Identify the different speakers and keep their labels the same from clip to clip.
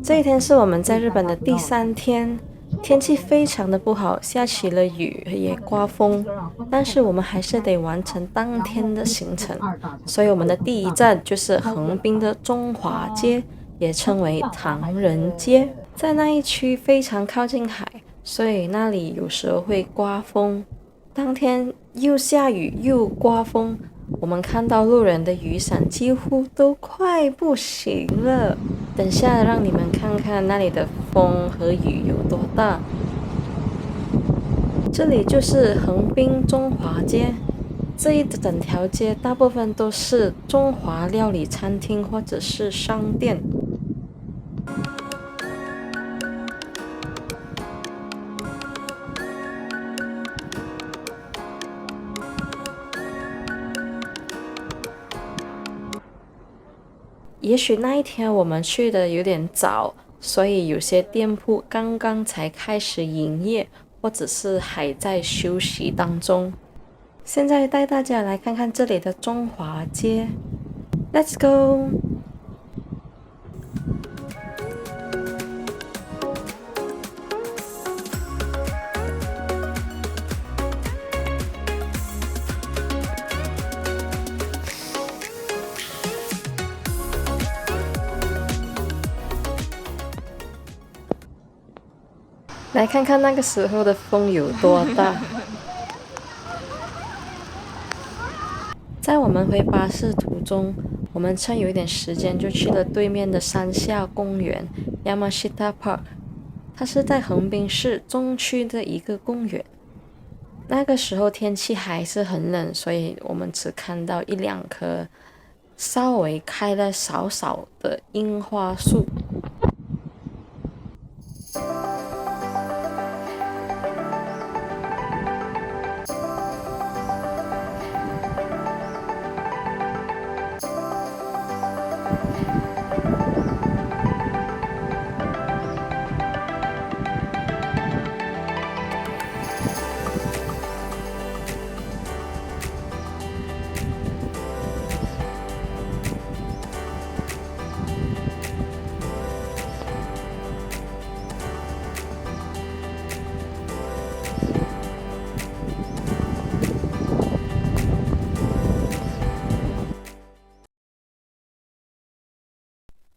Speaker 1: 这一天是我们在日本的第3天，天气非常的不好，下起了雨，也刮风，但是我们还是得完成当天的行程，所以我们的第一站就是横滨的中华街，也称为唐人街，在那一区非常靠近海，所以那里有时候会刮风。当天又下雨又刮风，我们看到路人的雨伞几乎都快不行了。等下让你们看看那里的风和雨有多大。这里就是横滨中华街，这一整条街大部分都是中华料理餐厅或者是商店。也许那一天我们去的有点早，所以有些店铺刚刚才开始营业，或者是还在休息当中。现在带大家来看看这里的中华街 ，Let's go！来看看那个时候的风有多大。在我们回巴士途中，我们趁有一点时间就去了对面的山下公园 Yamashita Park， 它是在横滨市中区的一个公园。那个时候天气还是很冷，所以我们只看到1、2棵稍微开了少少的樱花树。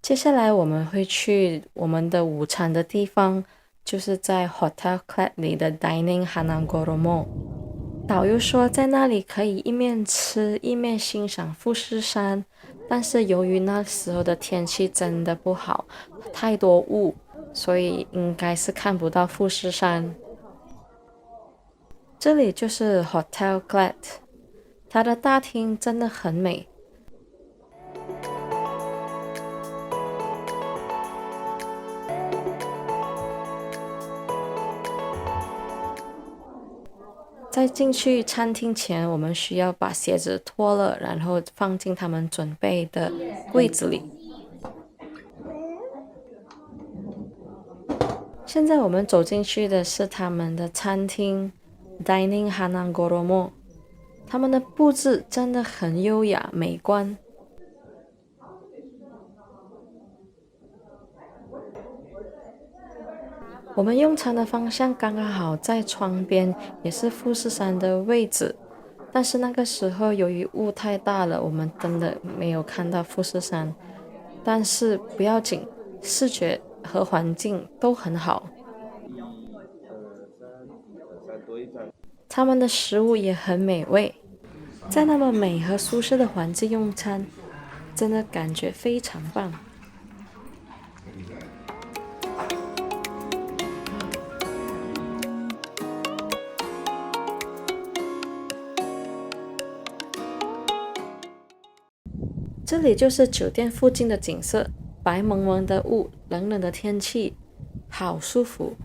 Speaker 1: 接下来我们会去我们的午餐的地方，就是在 Hotel Clad 里的 Dining Hanagoromo。导游说在那里可以一面吃一面欣赏富士山，但是由于那时候的天气真的不好，太多雾，所以应该是看不到富士山。这里就是 Hotel Clad， 它的大厅真的很美。在进去餐厅前，我们需要把鞋子脱了，然后放进他们准备的柜子里。现在我们走进去的是他们的餐厅 Dining Hanagoromo， 他们的布置真的很优雅美观。我们用餐的方向刚刚好在窗边，也是富士山的位置。但是那个时候由于雾太大了，我们真的没有看到富士山。但是不要紧，视觉和环境都很好。他们的食物也很美味，在那么美和舒适的环境用餐，真的感觉非常棒。这里就是酒店附近的景色，白蒙蒙的雾，冷冷的天气，好舒服。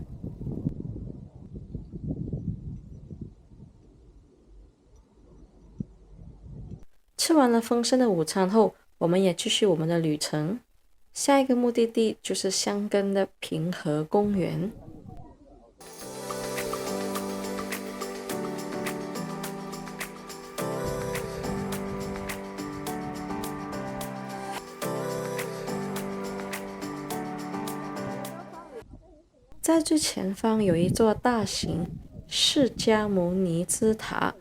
Speaker 1: 吃完了丰盛的午餐后，我们也继续我们的旅程。下一个目的地就是箱根的平和公园。在最前方有一座大型释迦牟尼之塔。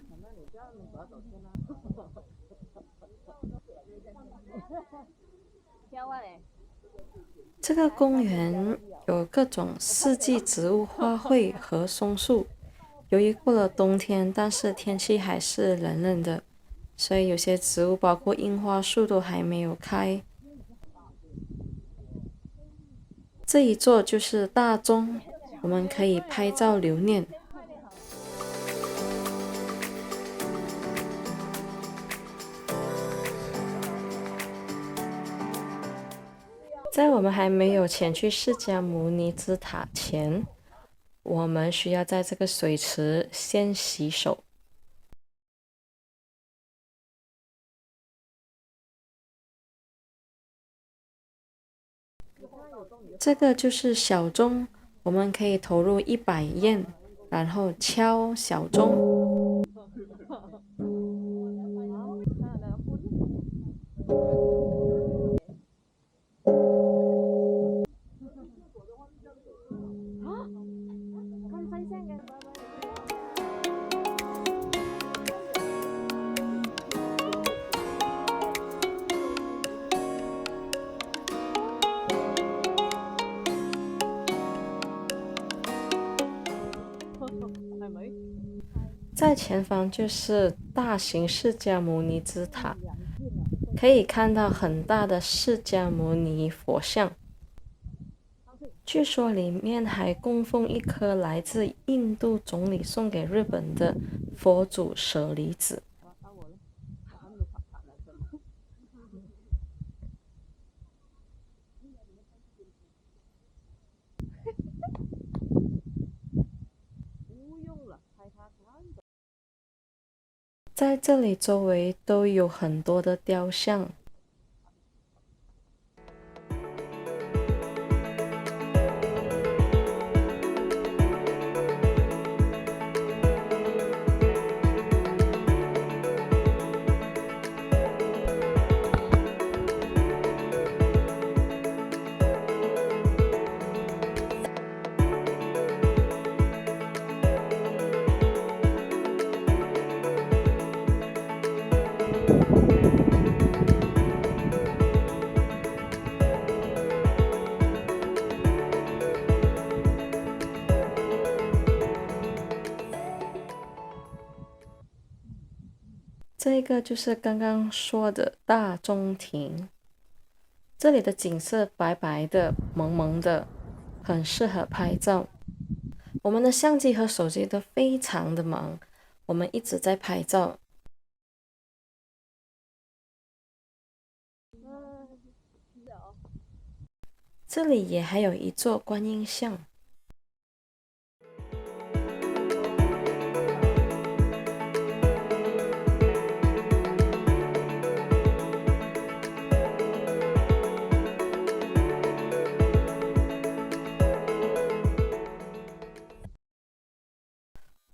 Speaker 1: 这个公园有各种四季植物、花卉和松树。由于过了冬天，但是天气还是冷冷的，所以有些植物，包括樱花树都还没有开。这一座就是大钟，我们可以拍照留念。在我们还没有前去释迦牟尼之塔前，我们需要在这个水池先洗手。这个就是小钟，我们可以投入100yen，然后敲小钟。在前方就是大型释迦牟尼之塔，可以看到很大的释迦牟尼佛像。据说里面还供奉一颗来自印度总理送给日本的佛祖舍利子。在这里周围都有很多的雕像。这个就是刚刚说的大钟亭，这里的景色白白的、蒙蒙的，很适合拍照。我们的相机和手机都非常的忙，我们一直在拍照。这里也还有一座观音像。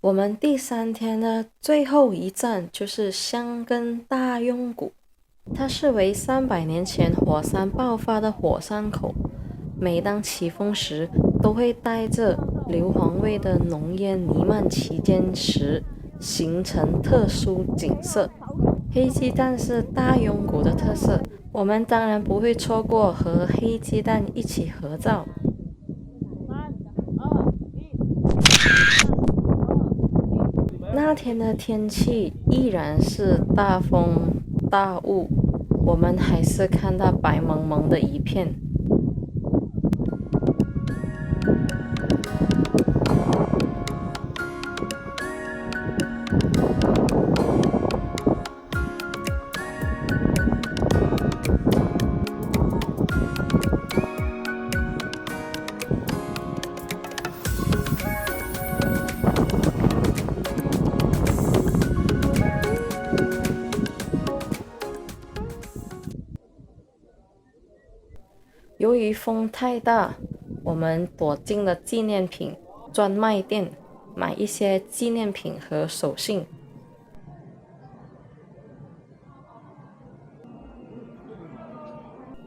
Speaker 1: 我们第3天的最后一站就是箱根大涌谷，它是为300年前火山爆发的火山口，每当起风时都会带着硫磺味的浓烟弥漫其间时，形成特殊景色。黑鸡蛋是大涌谷的特色，我们当然不会错过和黑鸡蛋一起合照。那天的天气依然是大风大雾，我们还是看到白蒙蒙的一片。由于风太大，我们躲进了纪念品专卖店，买一些纪念品和手信。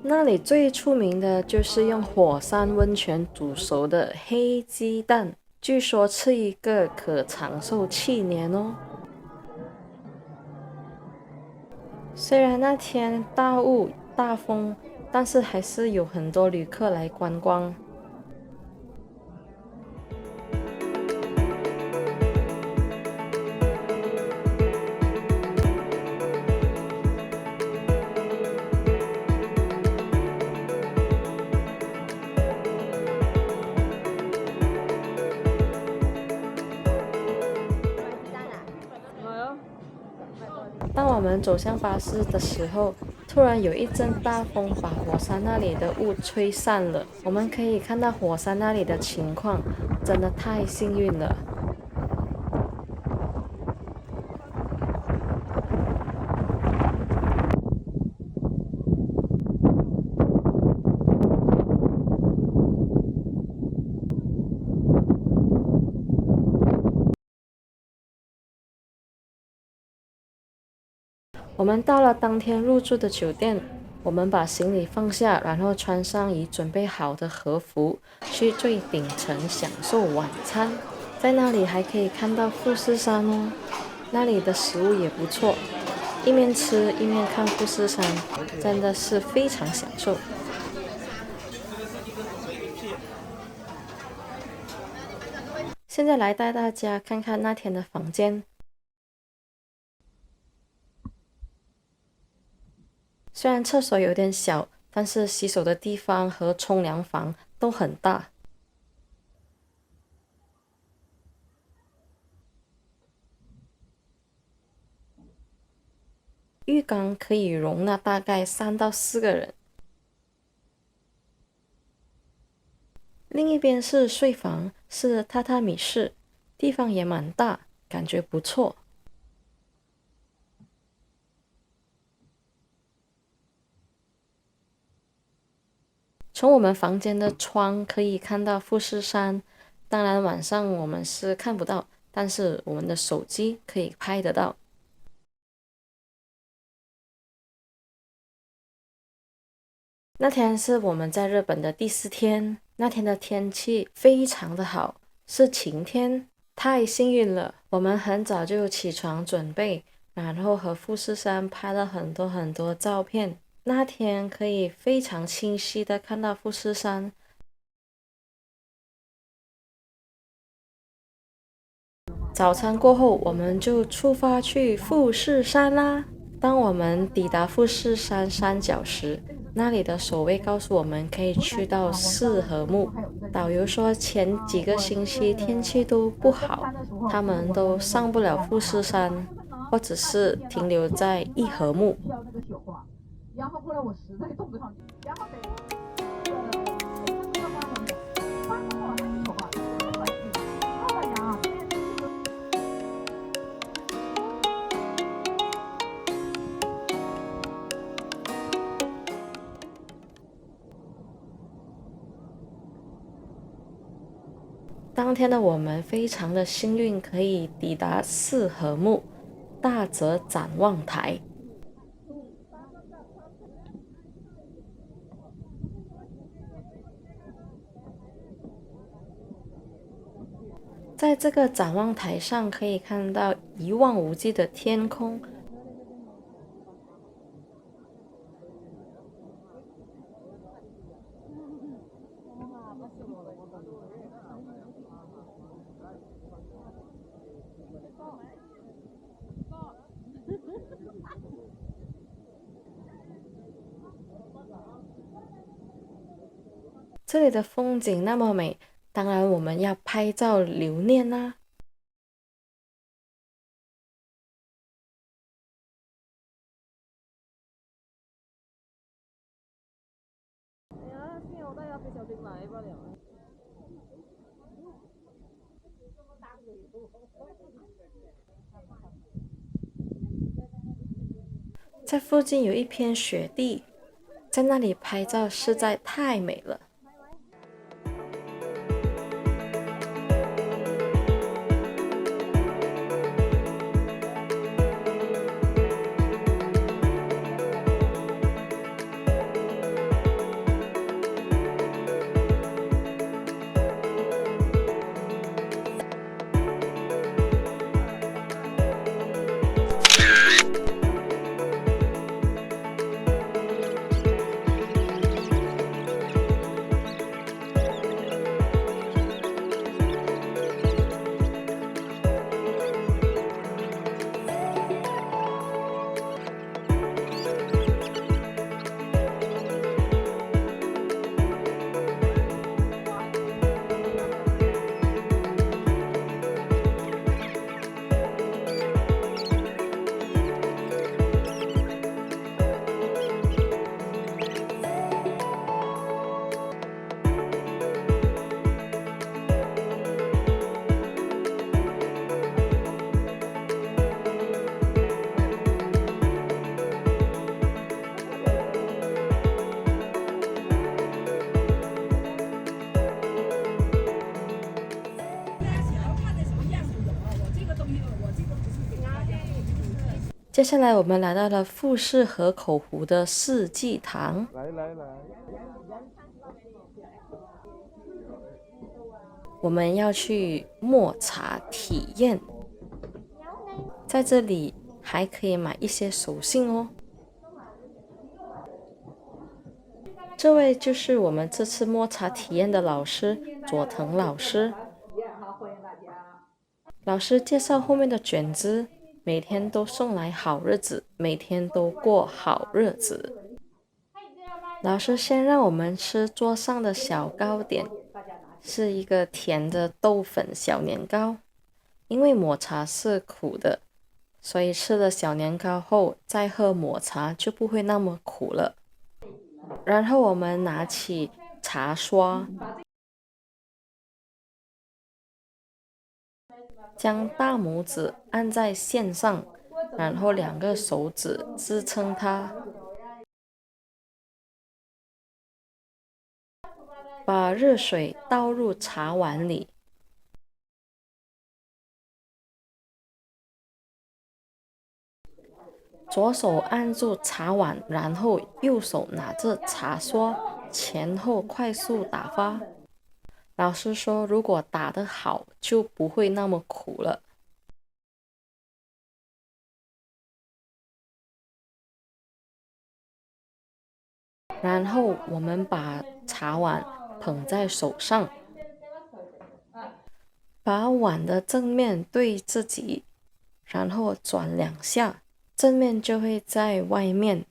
Speaker 1: 那里最出名的就是用火山温泉煮熟的黑鸡蛋，据说吃一个可长寿7年哦。虽然那天大雾大风，但是还是有很多旅客来观光。当我们走向巴士的时候，突然有一阵大风把火山那里的雾吹散了。我们可以看到火山那里的情况，真的太幸运了。我们到了当天入住的酒店，我们把行李放下，然后穿上已准备好的和服，去最顶层享受晚餐。在那里还可以看到富士山哦，那里的食物也不错，一面吃一面看富士山，真的是非常享受。现在来带大家看看那天的房间。虽然厕所有点小，但是洗手的地方和冲凉房都很大。浴缸可以容纳大概3到4个人。另一边是睡房，是榻榻米式，地方也蛮大，感觉不错。从我们房间的窗可以看到富士山，当然晚上我们是看不到，但是我们的手机可以拍得到。那天是我们在日本的第4天，那天的天气非常的好，是晴天，太幸运了。我们很早就起床准备，然后和富士山拍了很多照片。那天可以非常清晰的看到富士山。早餐过后，我们就出发去富士山啦。当我们抵达富士山山脚时，那里的守卫告诉我们可以去到四合目。导游说前几个星期天气都不好，他们都上不了富士山，或者是停留在一合目。然后后来我实在动不上去，然后当天的我们非常的幸运，可以抵达四合目大泽展望台。在这个展望台上可以看到一望无际的天空。这里的风景那么美，当然我们要拍照留念啦。在附近有一片雪地，在那里拍照实在太美了。接下来我们来到了富士河口湖的四季堂。我们要去抹茶体验，在这里还可以买一些手信哦。这位就是我们这次抹茶体验的老师佐藤老师。老师介绍后面的卷子，每天都送来好日子，每天都过好日子。老师先让我们吃桌上的小糕点，是一个甜的豆粉小年糕。因为抹茶是苦的，所以吃了小年糕后再喝抹茶就不会那么苦了。然后我们拿起茶刷，将大拇指按在线上，然后2个手指支撑它，把热水倒入茶碗里，左手按住茶碗，然后右手拿着茶刷，前后快速打发。老师说，如果打得好，就不会那么苦了。然后我们把茶碗捧在手上，把碗的正面对自己，然后转2下，正面就会在外面。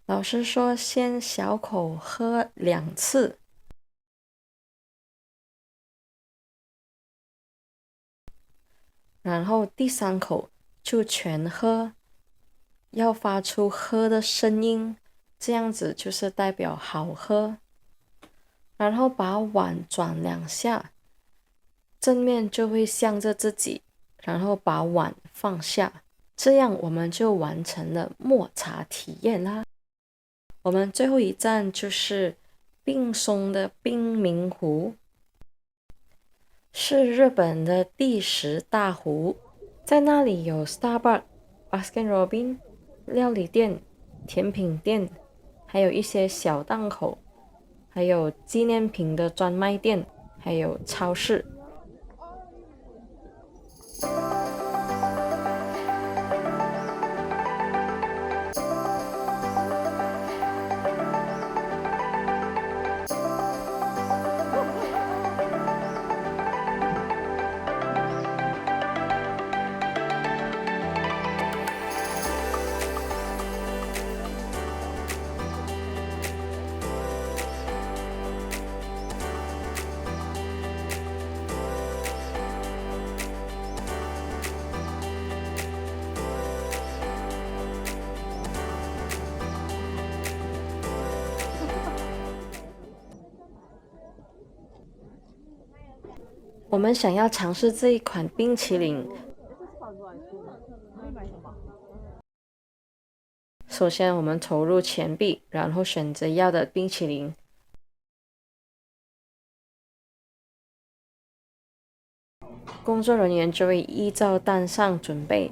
Speaker 1: 老师说，先小口喝2次，然后第3口就全喝，要发出喝的声音，这样子就是代表好喝。然后把碗转2下，正面就会向着自己，然后把碗放下，这样我们就完成了抹茶体验啦。我们最后一站就是冰松的冰明湖，是日本的第10大湖，在那里有 Starbucks、Baskin-Robbins 料理店、甜品店，还有一些小档口，还有纪念品的专卖店，还有超市。我们想要尝试这一款冰淇淋，首先我们投入钱币，然后选择要的冰淇淋。工作人员就会依照单上准备。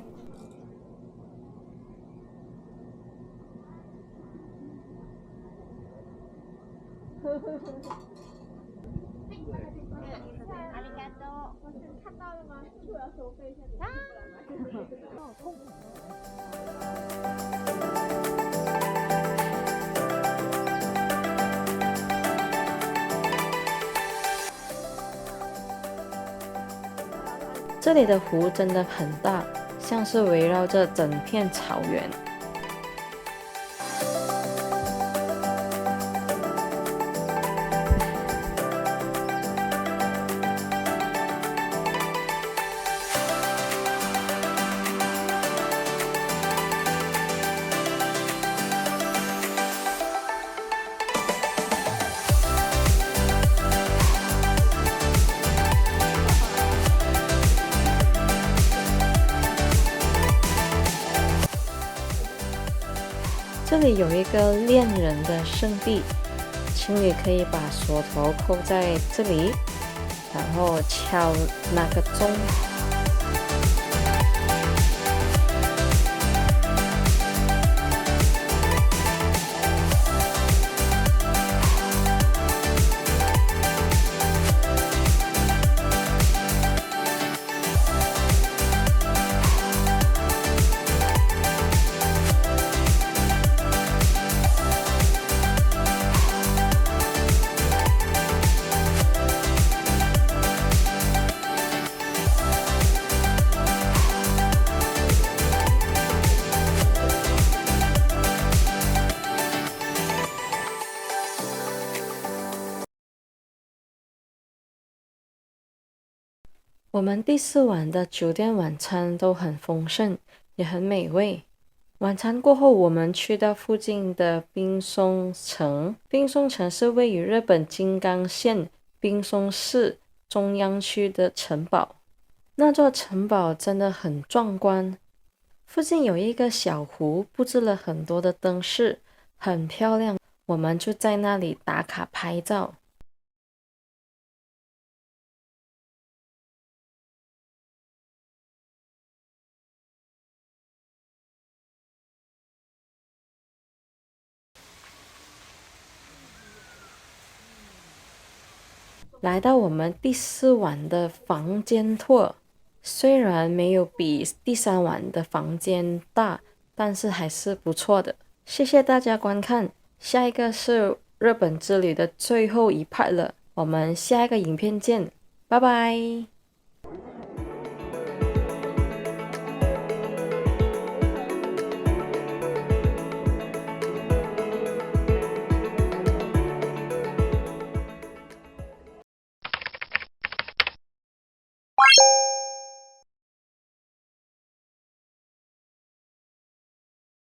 Speaker 1: 看到了吗？是我要收费一下。好痛！这里的湖真的很大，像是围绕着整片草原。这里有一个恋人的圣地，情侣可以把锁头扣在这里，然后敲那个钟。我们第4晚的酒店晚餐都很丰盛，也很美味。晚餐过后，我们去到附近的滨松城。滨松城是位于日本金刚县滨松市中央区的城堡。那座城堡真的很壮观，附近有一个小湖，布置了很多的灯饰，很漂亮。我们就在那里打卡拍照。来到我们第4晚的房间 tour， 虽然没有比第3晚的房间大，但是还是不错的。谢谢大家观看，下一个是日本之旅的最后一 part 了，我们下一个影片见，拜拜。